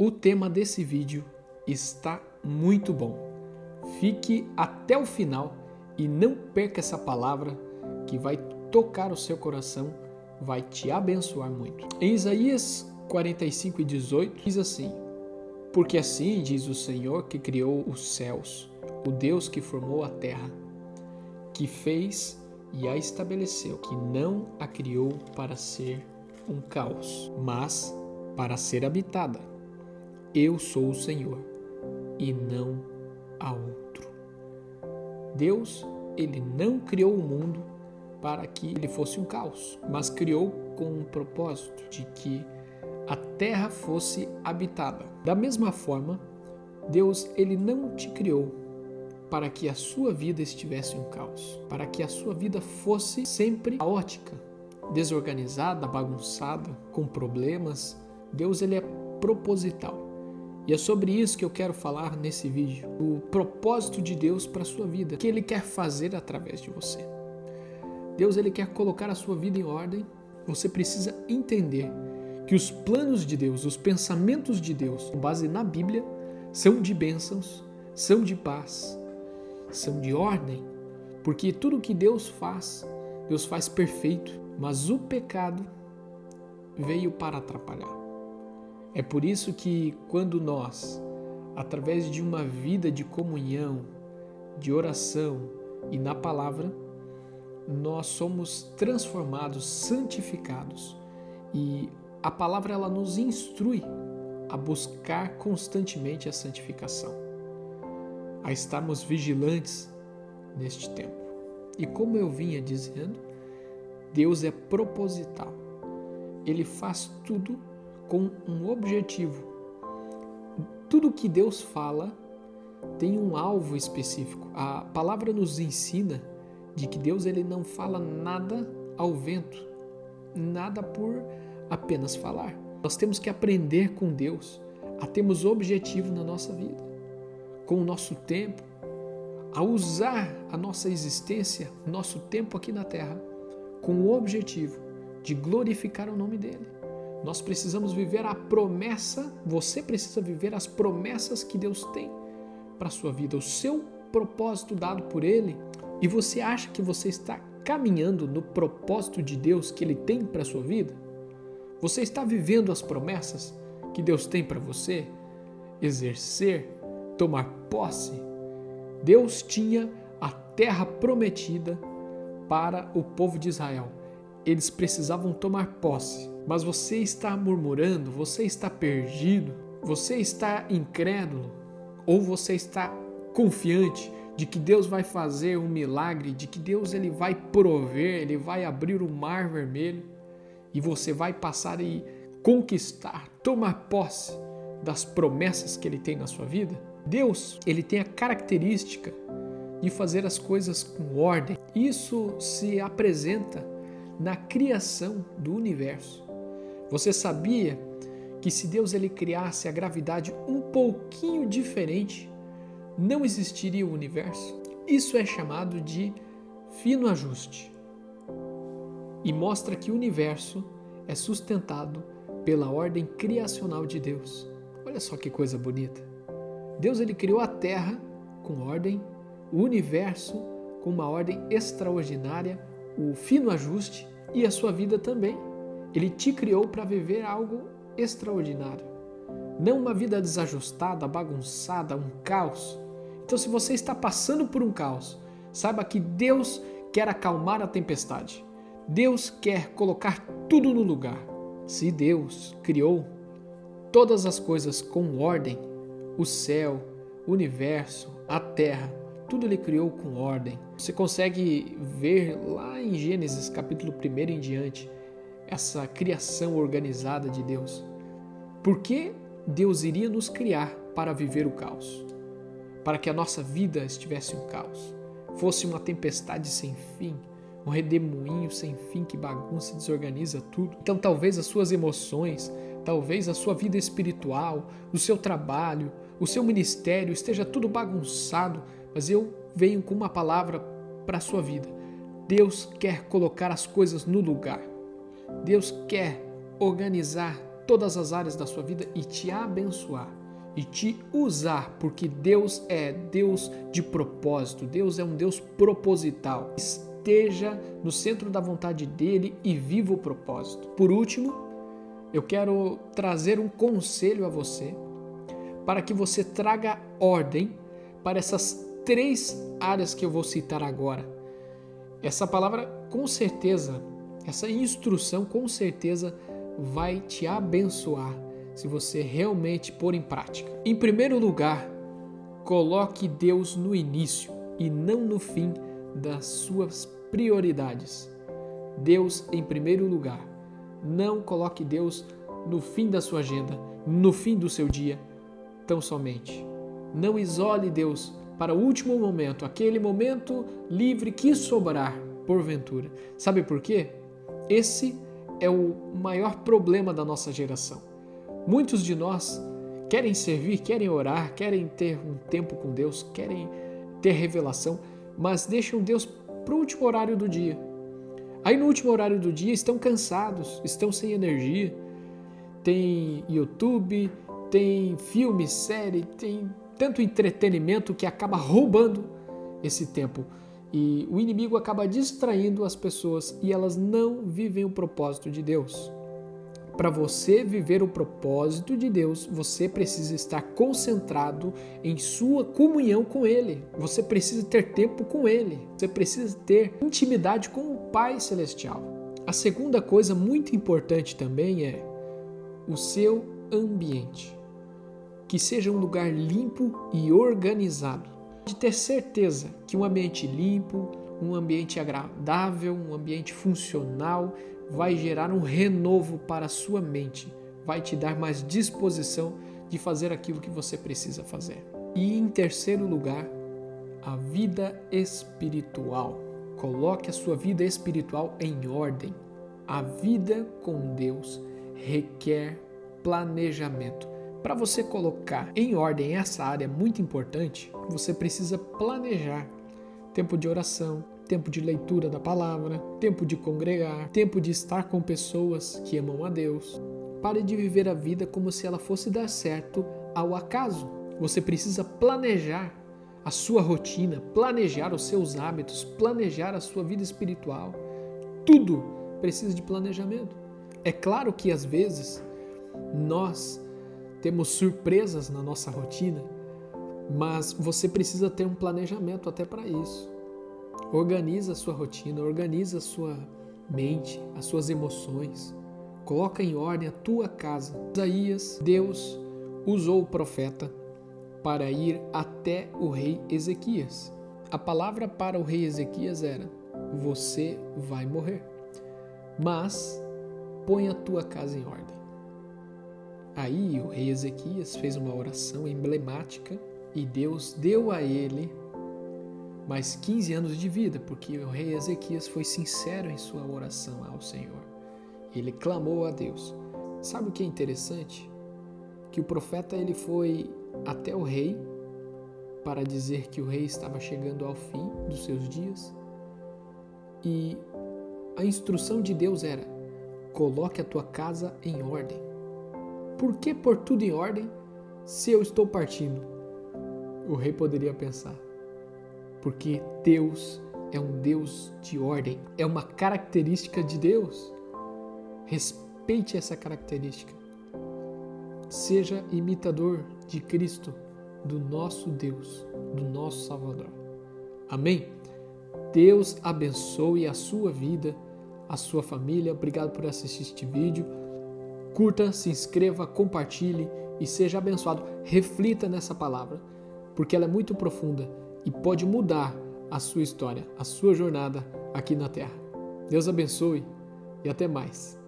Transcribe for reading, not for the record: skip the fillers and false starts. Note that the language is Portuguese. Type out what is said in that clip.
O tema desse vídeo está muito bom. Fique até o final e não perca essa palavra que vai tocar o seu coração, vai te abençoar muito. Em Isaías 45:18 diz assim: porque assim diz o Senhor que criou os céus, o Deus que formou a terra, que fez e a estabeleceu, que não a criou para ser um caos, mas para ser habitada. Eu sou o Senhor e não há outro. Deus, ele não criou o mundo para que ele fosse um caos, mas criou com um propósito de que a terra fosse habitada. Da mesma forma, Deus, ele não te criou para que a sua vida estivesse um caos, para que a sua vida fosse sempre caótica, desorganizada, bagunçada, com problemas. Deus, ele é proposital. E é sobre isso que eu quero falar nesse vídeo. O propósito de Deus para a sua vida, o que ele quer fazer através de você. Deus, ele quer colocar a sua vida em ordem. Você precisa entender que os planos de Deus, os pensamentos de Deus, com base na Bíblia, são de bênçãos, são de paz, são de ordem, porque tudo que Deus faz perfeito, mas o pecado veio para atrapalhar. É por isso que quando nós, através de uma vida de comunhão, de oração e na palavra, nós somos transformados, santificados, e a palavra ela nos instrui a buscar constantemente a santificação, a estarmos vigilantes neste tempo. E como eu vinha dizendo, Deus é proposital. Ele faz tudo com um objetivo. Tudo que Deus fala tem um alvo específico. A palavra nos ensina de que Deus, ele não fala nada ao vento, nada por apenas falar. Nós temos que aprender com Deus a termos objetivo na nossa vida, com o nosso tempo, a usar a nossa existência, nosso tempo aqui na terra, com o objetivo de glorificar o nome dele. Nós precisamos viver a promessa, você precisa viver as promessas que Deus tem para a sua vida, o seu propósito dado por ele. E você acha que você está caminhando no propósito de Deus que ele tem para a sua vida? Você está vivendo as promessas que Deus tem para você? Exercer, tomar posse? Deus tinha a terra prometida para o povo de Israel. Eles precisavam tomar posse. Mas você está murmurando, você está perdido, você está incrédulo, ou você está confiante de que Deus vai fazer um milagre, de que Deus ele vai prover, ele vai abrir o mar vermelho e você vai passar e conquistar, tomar posse das promessas que ele tem na sua vida? Deus, ele tem a característica de fazer as coisas com ordem. Isso se apresenta na criação do universo. Você sabia que se Deus ele criasse a gravidade um pouquinho diferente, não existiria o universo? Isso é chamado de fino ajuste e mostra que o universo é sustentado pela ordem criacional de Deus. Olha só que coisa bonita. Deus ele criou a terra com ordem, o universo com uma ordem extraordinária, o fino ajuste, e a sua vida também. Ele te criou para viver algo extraordinário, não uma vida desajustada, bagunçada, um caos. Então, se você está passando por um caos, saiba que Deus quer acalmar a tempestade. Deus quer colocar tudo no lugar. Se Deus criou todas as coisas com ordem, o céu, o universo, a terra, tudo ele criou com ordem. Você consegue ver lá em Gênesis capítulo 1 em diante, essa criação organizada de Deus. Por que Deus iria nos criar para viver o caos? Para que a nossa vida estivesse um caos, fosse uma tempestade sem fim, um redemoinho sem fim que bagunça e desorganiza tudo. Então talvez as suas emoções, talvez a sua vida espiritual, o seu trabalho, o seu ministério esteja tudo bagunçado, mas eu venho com uma palavra para a sua vida. Deus quer colocar as coisas no lugar. Deus quer organizar todas as áreas da sua vida e te abençoar e te usar, porque Deus é Deus de propósito, Deus é um Deus proposital. Esteja no centro da vontade dele e viva o propósito. Por último, eu quero trazer um conselho a você para que você traga ordem para essas 3 áreas que eu vou citar agora. Essa palavra, com certeza, essa instrução, com certeza, vai te abençoar se você realmente pôr em prática. Em primeiro lugar, coloque Deus no início e não no fim das suas prioridades. Deus em primeiro lugar. Não coloque Deus no fim da sua agenda, no fim do seu dia, tão somente. Não isole Deus para o último momento, aquele momento livre que sobrar, porventura. Sabe por quê? Esse é o maior problema da nossa geração. Muitos de nós querem servir, querem orar, querem ter um tempo com Deus, querem ter revelação, mas deixam Deus para o último horário do dia. Aí no último horário do dia estão cansados, estão sem energia. Tem YouTube, tem filme, série, tem tanto entretenimento que acaba roubando esse tempo. E o inimigo acaba distraindo as pessoas e elas não vivem o propósito de Deus. Para você viver o propósito de Deus, você precisa estar concentrado em sua comunhão com Ele. Você precisa ter tempo com Ele. Você precisa ter intimidade com o Pai Celestial. A segunda coisa muito importante também é o seu ambiente. Que seja um lugar limpo e organizado. De ter certeza que um ambiente limpo, um ambiente agradável, um ambiente funcional vai gerar um renovo para a sua mente, vai te dar mais disposição de fazer aquilo que você precisa fazer. E em terceiro lugar, a vida espiritual. Coloque a sua vida espiritual em ordem. A vida com Deus requer planejamento. Para você colocar em ordem essa área muito importante, você precisa planejar tempo de oração, tempo de leitura da palavra, tempo de congregar, tempo de estar com pessoas que amam a Deus. Pare de viver a vida como se ela fosse dar certo ao acaso. Você precisa planejar a sua rotina, planejar os seus hábitos, planejar a sua vida espiritual. Tudo precisa de planejamento. É claro que às vezes nós temos surpresas na nossa rotina, mas você precisa ter um planejamento até para isso. Organiza a sua rotina, organiza a sua mente, as suas emoções. Coloca em ordem a tua casa. Isaías, Deus usou o profeta para ir até o rei Ezequias. A palavra para o rei Ezequias era: você vai morrer, mas põe a tua casa em ordem. Aí o rei Ezequias fez uma oração emblemática e Deus deu a ele mais 15 anos de vida, porque o rei Ezequias foi sincero em sua oração ao Senhor. Ele clamou a Deus. Sabe o que é interessante? Que o profeta ele foi até o rei para dizer que o rei estava chegando ao fim dos seus dias e a instrução de Deus era: coloque a tua casa em ordem. Por que pôr tudo em ordem se eu estou partindo? O rei poderia pensar: porque Deus é um Deus de ordem, é uma característica de Deus. Respeite essa característica. Seja imitador de Cristo, do nosso Deus, do nosso Salvador. Amém? Deus abençoe a sua vida, a sua família. Obrigado por assistir este vídeo. Curta, se inscreva, compartilhe e seja abençoado. Reflita nessa palavra, porque ela é muito profunda e pode mudar a sua história, a sua jornada aqui na Terra. Deus abençoe e até mais.